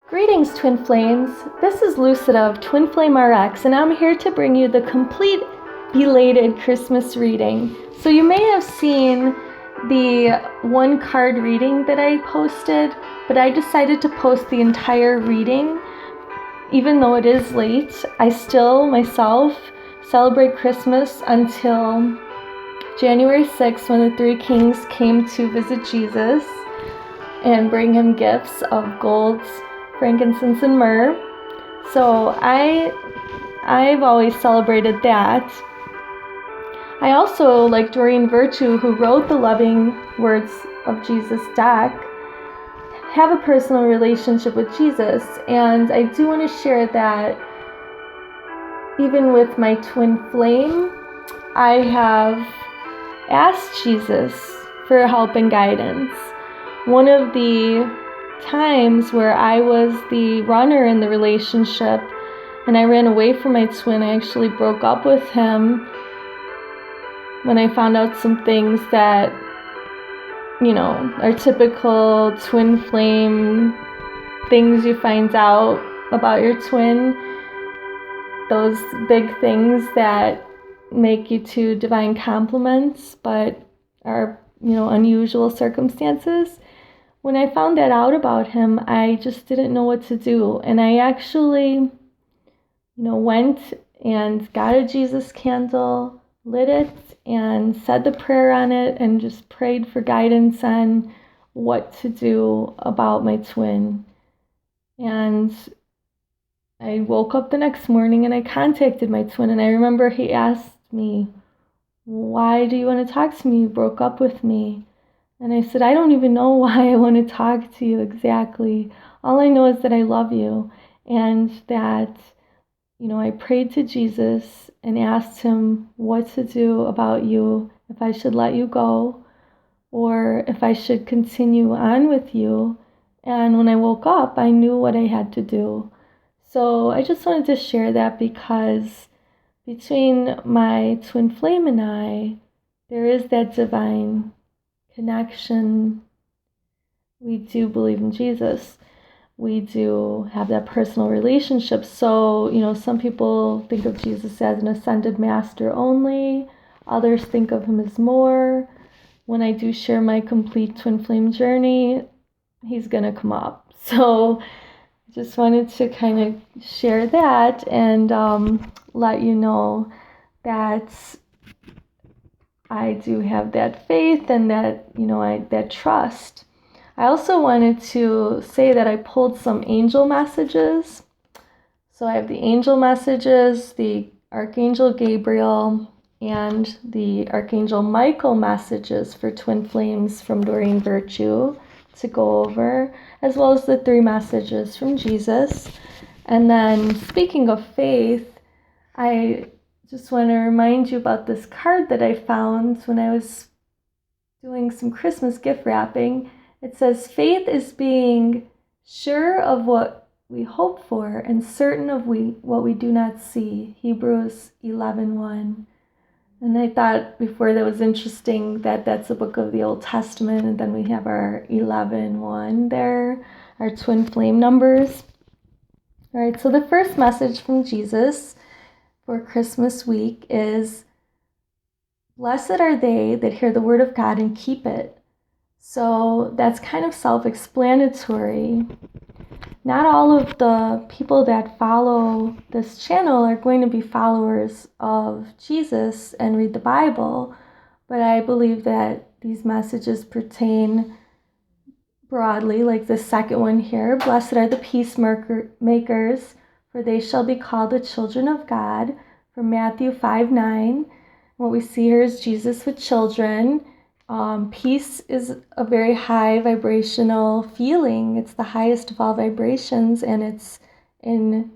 Greetings, Twin Flames. This is Lucida of Twin Flame RX, and I'm here to bring you the complete belated Christmas reading. So you may have seen the one card reading that I posted, but I decided to post the entire reading. Even though it is late, I still, myself, celebrate Christmas until January 6th when the three kings came to visit Jesus and bring him gifts of gold, frankincense, and myrrh. So I've always celebrated that. I also, like Doreen Virtue, who wrote the Loving Words of Jesus deck, have a personal relationship with Jesus, and I do want to share that even with my twin flame, I have asked Jesus for help and guidance. One of the times where I was the runner in the relationship and I ran away from my twin, I actually broke up with him when I found out some things that, are typical twin flame things you find out about your twin. Those big things that make you two divine complements, but are, unusual circumstances. When I found that out about him, I just didn't know what to do. And I actually, went and got a Jesus candle, lit it, and said the prayer on it, and just prayed for guidance on what to do about my twin. And I woke up the next morning and I contacted my twin, and I remember he asked me, "Why do you want to talk to me? You broke up with me." And I said, "I don't even know why I want to talk to you exactly. All I know is that I love you, and that, I prayed to Jesus and asked him what to do about you, if I should let you go or if I should continue on with you. And when I woke up, I knew what I had to do." So I just wanted to share that because between my twin flame and I, there is that divine connection. We do believe in Jesus. We do have that personal relationship. So, some people think of Jesus as an ascended master only. Others think of him as more. When I do share my complete twin flame journey, he's going to come up. So I just wanted to kind of share that and let you know that I do have that faith and that, that trust. I also wanted to say that I pulled some angel messages. So I have the angel messages, the Archangel Gabriel, and the Archangel Michael messages for twin flames from Doreen Virtue to go over, as well as the 3 messages from Jesus. And then speaking of faith, I just want to remind you about this card that I found when I was doing some Christmas gift wrapping. It says, "Faith is being sure of what we hope for and certain of what we do not see." Hebrews 11:1. And I thought before that was interesting that that's a book of the Old Testament, and then we have our 11:1 there, our twin flame numbers. All right, so the first message from Jesus for Christmas week is, "Blessed are they that hear the word of God and keep it." So that's kind of self-explanatory. Not all of the people that follow this channel are going to be followers of Jesus and read the Bible, but I believe that these messages pertain broadly, like the second one here. "Blessed are the peacemakers, for they shall be called the children of God," from Matthew 5:9. What we see here is Jesus with children. Peace is a very high vibrational feeling. It's the highest of all vibrations, and it's in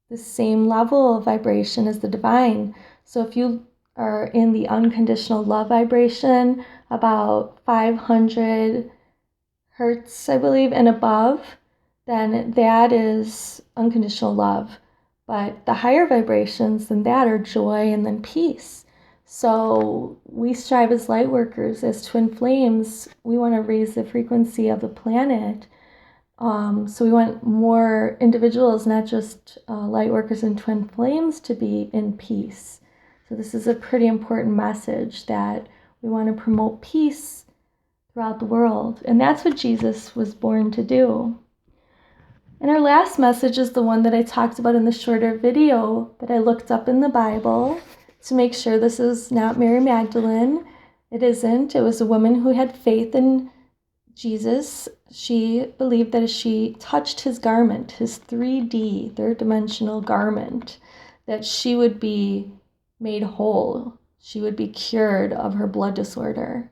the same level of vibration as the divine. So if you are in the unconditional love vibration, about 500 hertz, I believe, and above, then that is unconditional love. But the higher vibrations than that are joy and then peace. So we strive as light workers, as twin flames. We want to raise the frequency of the planet So we want more individuals, not just light workers and twin flames, to be in peace. So this is a pretty important message that we want to promote peace throughout the world. And that's what Jesus was born to do. And our last message is the one that I talked about in the shorter video that I looked up in the Bible to make sure this is not Mary Magdalene. It isn't. It was a woman who had faith in Jesus. She believed that as she touched his garment, his 3D, third dimensional garment, that she would be made whole. She would be cured of her blood disorder.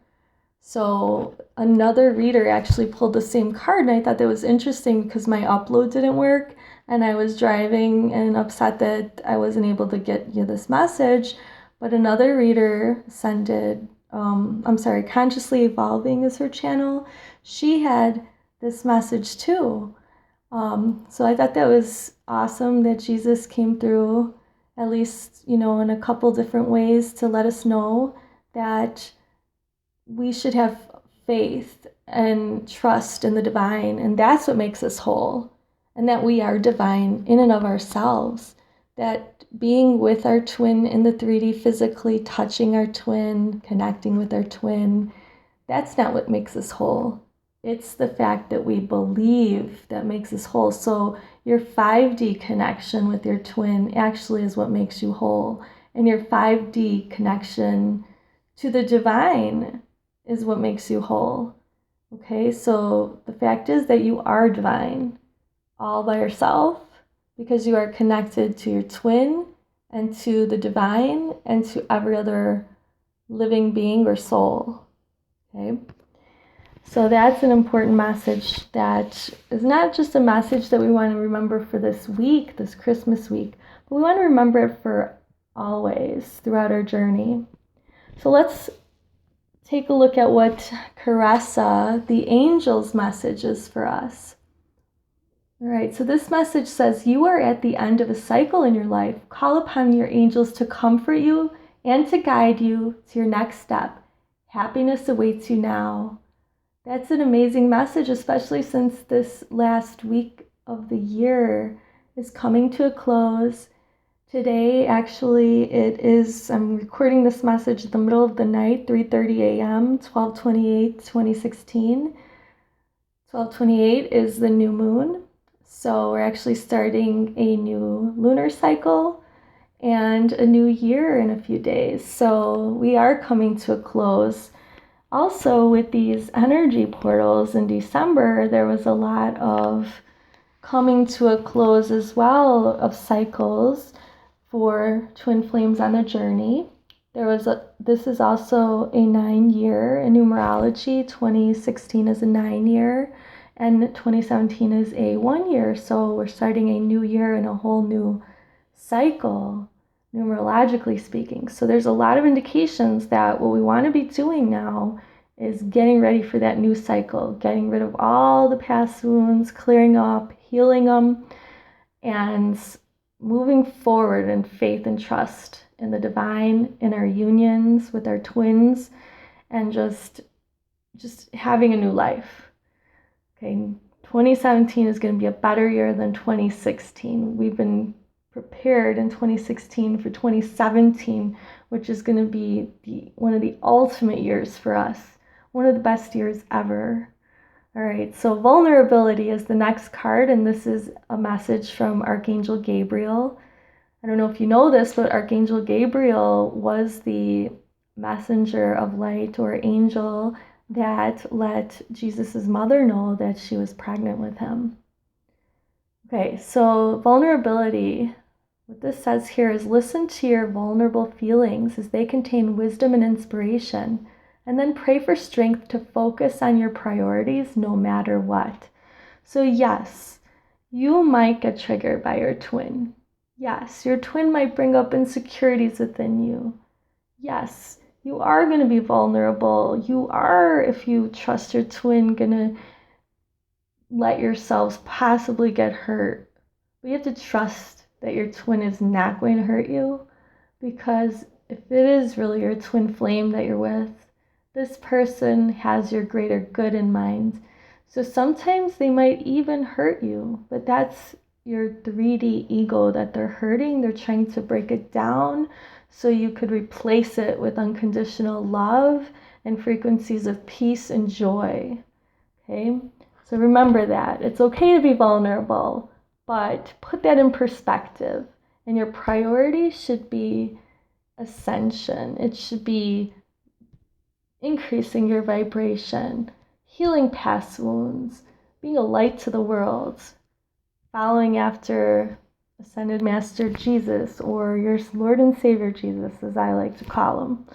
So another reader actually pulled the same card, and I thought that was interesting because my upload didn't work, and I was driving and upset that I wasn't able to get you this message. But another reader sent it, Consciously Evolving is her channel. She had this message too. So I thought that was awesome that Jesus came through, at least, in a couple different ways to let us know that we should have faith and trust in the divine, and that's what makes us whole, and that we are divine in and of ourselves. That being with our twin in the 3D, physically touching our twin, connecting with our twin, that's not what makes us whole. It's the fact that we believe that makes us whole. So your 5D connection with your twin actually is what makes you whole, and your 5D connection to the divine is what makes you whole. Okay, so the fact is that you are divine all by yourself because you are connected to your twin and to the divine and to every other living being or soul. Okay, so that's an important message that is not just a message that we want to remember for this week, this Christmas week, but we want to remember it for always throughout our journey. So let's take a look at what Caressa, the angel's message, is for us. All right, so this message says, you are at the end of a cycle in your life. Call upon your angels to comfort you and to guide you to your next step. Happiness awaits you now. That's an amazing message, especially since this last week of the year is coming to a close. Today, actually, I'm recording this message in the middle of the night, 3:30 a.m., 12/28/2016. 12/28 is the new moon. So we're actually starting a new lunar cycle and a new year in a few days. So we are coming to a close. Also, with these energy portals in December, there was a lot of coming to a close as well of cycles for twin flames on the journey. This is also a 9-year in numerology. 2016 is a 9-year and 2017 is a 1-year. So we're starting a new year and a whole new cycle, numerologically speaking. So there's a lot of indications that what we want to be doing now is getting ready for that new cycle, getting rid of all the past wounds, clearing up, healing them, and moving forward in faith and trust in the divine, in our unions with our twins, and just having a new life. Okay, 2017 is going to be a better year than 2016. We've been prepared in 2016 for 2017, which is going to be one of the ultimate years for us, one of the best years ever. All right, so vulnerability is the next card, and this is a message from Archangel Gabriel. I don't know if you know this, but Archangel Gabriel was the messenger of light or angel that let Jesus' mother know that she was pregnant with him. Okay, so vulnerability, what this says here is listen to your vulnerable feelings as they contain wisdom and inspiration. And then pray for strength to focus on your priorities no matter what. So yes, you might get triggered by your twin. Yes, your twin might bring up insecurities within you. Yes, you are going to be vulnerable. You are, if you trust your twin, going to let yourselves possibly get hurt. But you have to trust that your twin is not going to hurt you, because if it is really your twin flame that you're with, this person has your greater good in mind. So sometimes they might even hurt you, but that's your 3D ego that they're hurting. They're trying to break it down so you could replace it with unconditional love and frequencies of peace and joy. Okay? So remember that. It's okay to be vulnerable, but put that in perspective. And your priority should be ascension. It should be increasing your vibration, healing past wounds, being a light to the world, following after Ascended Master Jesus, or your Lord and Savior Jesus, as I like to call him.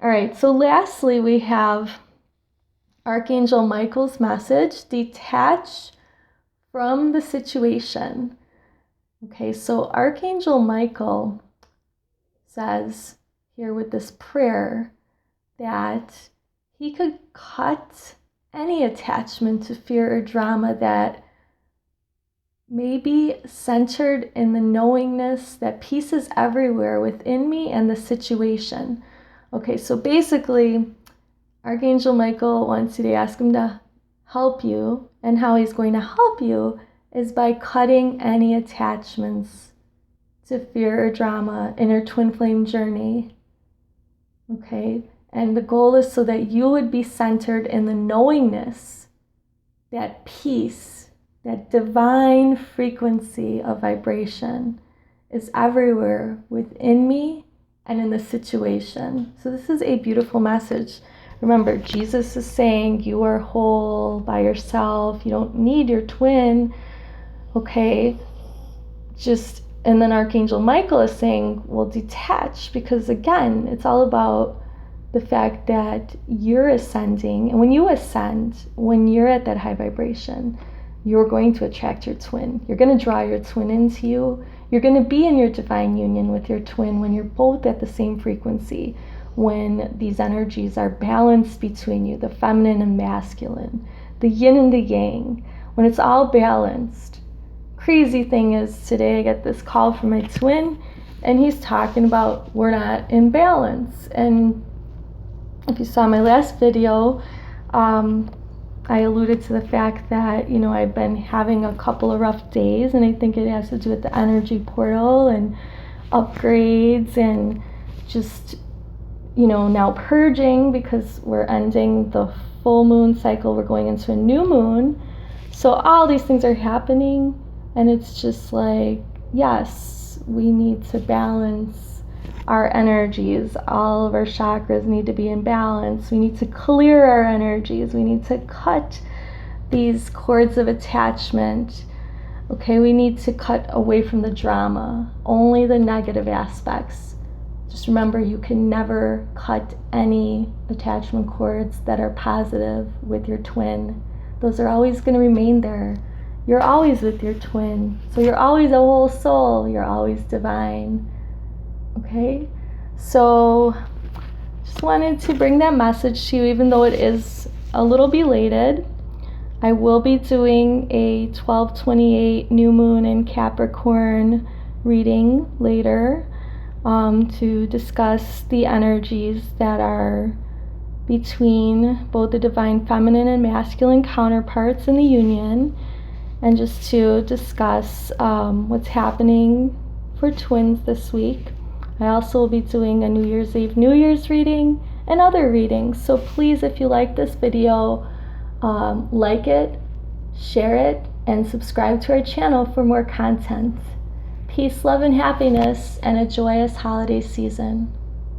All right, so lastly, we have Archangel Michael's message: detach from the situation. Okay, so Archangel Michael says here with this prayer that he could cut any attachment to fear or drama that may be centered in the knowingness that peace is everywhere within me and the situation. Okay, so basically, Archangel Michael wants you to ask him to help you, and how he's going to help you is by cutting any attachments to fear or drama in your twin flame journey. Okay, and the goal is so that you would be centered in the knowingness that peace, that divine frequency of vibration is everywhere within me and in the situation. So this is a beautiful message. Remember, Jesus is saying you are whole by yourself. You don't need your twin. Okay, and then Archangel Michael is saying, well, detach, because again, it's all about the fact that you're ascending. And when you ascend, when you're at that high vibration, you're going to attract your twin. You're going to draw your twin into you. You're going to be in your divine union with your twin when you're both at the same frequency, when these energies are balanced between you, the feminine and masculine, the yin and the yang, when it's all balanced. Crazy thing is, today I get this call from my twin, and he's talking about we're not in balance. And if you saw my last video, I alluded to the fact that, I've been having a couple of rough days, and I think it has to do with the energy portal and upgrades and just, now purging, because we're ending the full moon cycle. We're going into a new moon. So all these things are happening, and it's just like, yes, we need to balance our energies. All of our chakras need to be in balance. We need to clear our energies. We need to cut these cords of attachment. Okay, we need to cut away from the drama, only the negative aspects. Just remember, you can never cut any attachment cords that are positive with your twin. Those are always going to remain there. You're always with your twin. So you're always a whole soul. You're always divine. Okay? So just wanted to bring that message to you, even though it is a little belated. I will be doing a 12/28 new moon in Capricorn reading later, to discuss the energies that are between both the divine feminine and masculine counterparts in the union, and just to discuss what's happening for twins this week. I also will be doing a New Year's Eve, New Year's reading, and other readings. So please, if you like this video, like it, share it, and subscribe to our channel for more content. Peace, love, and happiness, and a joyous holiday season.